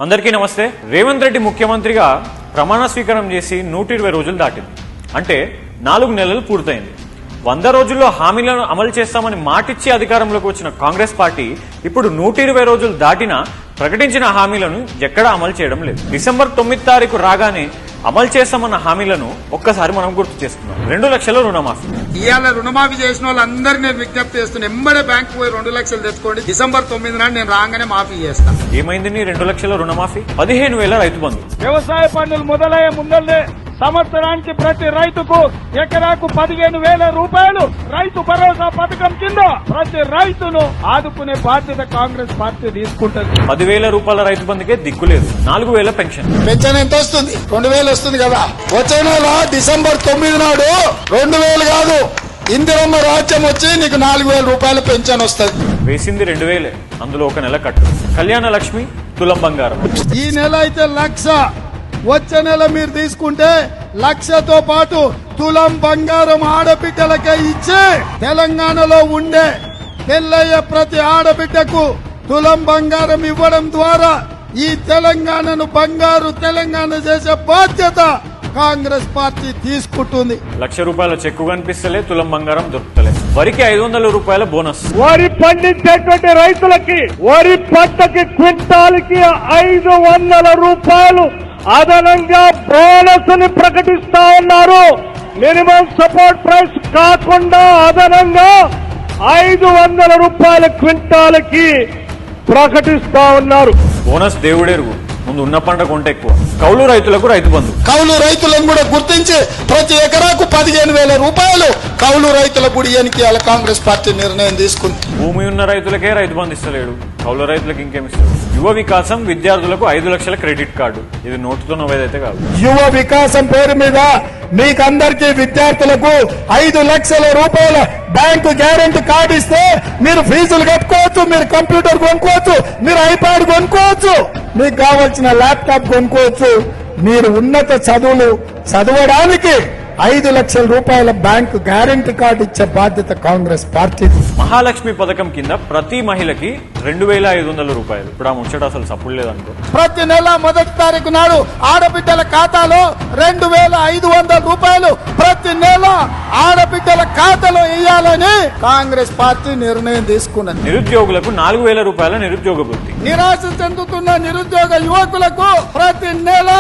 అందరికీ నమస్తే. రేవంత్ రెడ్డి ముఖ్యమంత్రిగా ప్రమాణ స్వీకారం చేసి 120 రోజులు దాటింది. అంటే 4 నెలలు పూర్తయింది. 100 రోజుల్లో హామీలను అమలు చేస్తామని మాటిచ్చి అధికారంలోకి వచ్చిన కాంగ్రెస్ పార్టీ ఇప్పుడు 120 రోజులు దాటినా ప్రకటించిన హామీలను ఎక్కడా అమలు చేయడం లేదు. డిసెంబర్ 9 తారీఖు రాగానే అమలు చేస్తామన్న హామీలను ఒక్కసారి మనం గుర్తు చేసుకున్నాం. 2 లక్షల రుణమాఫీ. ఇవాళ రుణమాఫీ చేసిన వాళ్ళందరూ నేను విజ్ఞప్తి చేస్తున్నా, ఎంబడే బ్యాంకు పోయి 2 లక్షలు తెచ్చుకోండి. డిసెంబర్ 9 నాడు నేను రాగానే మాఫీ చేస్తాను. ఏమైంది నీ 2 లక్షల రుణమాఫీ? 15,000 రైతు బంధు. వ్యవసాయ పనులు మొదలయ్యే ముందల్లే సంవత్సరానికి ప్రతి రైతుకు ఎకరాకు 15,000 రూపాయలు రైతు భరోసా పథకం కింద ప్రతి రైతును ఆదుకునే బాధ్యత కాంగ్రెస్ పార్టీ తీసుకుంటుంది. 10,000 రూపాయల రైతు బంధుకే దిక్కులేదు. 4,000 పెన్షన్. పెన్షన్ ఎంత వస్తుంది? 2,000 వస్తుంది కదా. వచ్చే నెల డిసెంబర్ 9 నాడు 2,000 కాదు, ఇందిరమ్మ రాజ్యం వచ్చి నీకు 4,000 రూపాయల పెన్షన్ వస్తుంది. వేసింది 2,000, అందులో 1 నెల కట్టు. కళ్యాణ లక్ష్మి, తులం బంగారం. ఈ నెల అయితే 1,00,000, వచ్చే నెల మీరు తీసుకుంటే 1,00,000తో పాటు తులం బంగారం ఆడబిడ్డలకే ఇచ్చి తెలంగాణలో ఉండే పెళ్ళయ్య ప్రతి ఆడబిడ్డకు తులం బంగారం ఇవ్వడం ద్వారా ఈ తెలంగాణను బంగారు తెలంగాణ చేసే బాధ్యత కాంగ్రెస్ పార్టీ తీసుకుంటుంది. 1,00,000 రూపాయల చెక్కు కనిపిస్తలే, తులం బంగారం దొరుకుతలే. వరికి 500 రూపాయల బోనస్. వరి పండించేటువంటి రైతులకి వరి పంటకి క్వింటాల్కి 500 రూపాయలు అదనంగా బోనస్ ని ప్రకటిస్తా ఉన్నారు. మినిమం సపోర్ట్ ప్రైస్ కాకుండా అదనంగా 500 రూపాయల క్వింటాల్కి ప్రకటిస్తా ఉన్నారు. బోనస్ దేవుడెరుగు, ముందు ఉన్న పంట కొంటే ఎక్కువ. కౌలు రైతులకు రైతు బంధు. కౌలు రైతులను కూడా గుర్తించి ప్రతి ఎకరాకు 15,000 రూపాయలు కౌలు రైతుల గుడియానికి కాంగ్రెస్ పార్టీ నిర్ణయం తీసుకుంది. భూమి ఉన్న రైతులకే రైతు బంధు ఇస్తలేడు, కౌలు రైతులకు ఇంకేమిస్తాడు? యువ వికాసం విద్యార్థులకు 5 లక్షల క్రెడిట్ కార్డు. ఇది నోటుతో నవ్వేదైతే కాదు. యువ వికాసం పేరు మీద మీకందరికీ విద్యార్థులకు 5 లక్షల రూపాయల బ్యాంకు గ్యారెంటీ కార్డు ఇస్తే మీరు ఫీజులు కట్టుకోవచ్చు, మీరు కంప్యూటర్ కొనుక్కోవచ్చు, మీరు ఐప్యాడ్ కొనుక్కోవచ్చు, మీకు కావాల్సిన ల్యాప్టాప్ కొనుక్కోవచ్చు. మీరు ఉన్నత చదువులు చదవడానికి 5 లక్షల రూపాయల బ్యాంకు గ్యారెంటీ కార్డు ఇచ్చే బాధ్యత కాంగ్రెస్ పార్టీ. మహాలక్ష్మి పథకం కింద ప్రతి మహిళకి 2,500 రూపాయలు. ఇప్పుడు ఆ ముచ్చట అసలు సప్పుడు లేదనుకో. ప్రతి నెల 1 తారీఖు నాడు ఆడబిడ్డల ఖాతాలో 2,500 రూపాయలు ప్రతి నెల ఆడబిడ్డల ఖాతాలో వేయాలని కాంగ్రెస్ పార్టీ నిర్ణయం తీసుకున్నది. నిరుద్యోగులకు 4,000 రూపాయల నిరుద్యోగ వృత్తి. నిరాశ చెందుతున్న నిరుద్యోగ యువకులకు ప్రతి నెల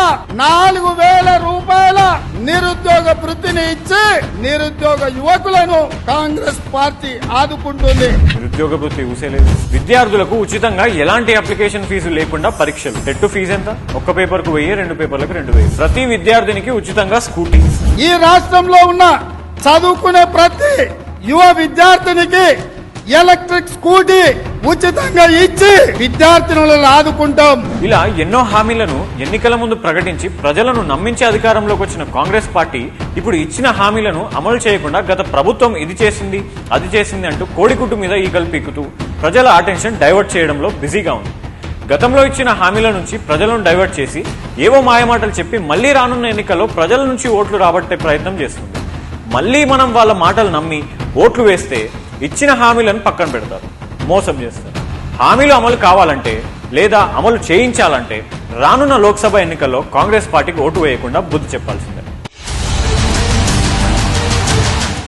4,000 రూపాయల నిరుద్యోగ వృత్తిని ఇచ్చి నిరుద్యోగ యువకులను కాంగ్రెస్ పార్టీ ఆదుకుంటుంది. నిరుద్యోగ వృత్తి ఊసేలేదు. విద్యార్థులకు ఉచితంగా ఎలాంటి అప్లికేషన్ ఫీజు లేకుండా పరీక్షలు. టెట్ ఫీజు ఎంత? 1 పేపర్ కు 1000, 2 పేపర్లకు 2,000. ప్రతి విద్యార్థినికి ఉచితంగా స్కూటీ. ఈ రాష్ట్రంలో ఉన్న చదువుకునే ప్రతి యువ విద్యార్థినికి ఎలక్ట్రిక్ స్కూటీ ఉచితంగా ఇచ్చి విద్యార్థినులను ఆదుకుంటాం. ఇలా ఎన్నో హామీలను ఎన్నికల ముందు ప్రకటించి ప్రజలను నమ్మించి అధికారంలోకి వచ్చిన కాంగ్రెస్ పార్టీ ఇప్పుడు ఇచ్చిన హామీలను అమలు చేయకుండా గత ప్రభుత్వం ఇది చేసింది అది చేసింది అంటూ కోడిగుడ్డు మీద ఈగలు పీకుతూ ప్రజల అటెన్షన్ డైవర్ట్ చేయడంలో బిజీగా ఉంది. గతంలో ఇచ్చిన హామీల నుంచి ప్రజలను డైవర్ట్ చేసి ఏవో మాయమాటలు చెప్పి మళ్లీ రానున్న ఎన్నికల్లో ప్రజల నుంచి ఓట్లు రాబట్టే ప్రయత్నం చేస్తుంది. మళ్లీ మనం వాళ్ళ మాటలు నమ్మి ఓట్లు వేస్తే ఇచ్చిన హామీలను పక్కన పెడతారు, మోసం చేస్తారు. హామీలు అమలు కావాలంటే లేదా అమలు చేయించాలంటే రానున్న లోక్సభ ఎన్నికల్లో కాంగ్రెస్ పార్టీకి ఓటు వేయకుండా బుద్ధి చెప్పాల్సింది.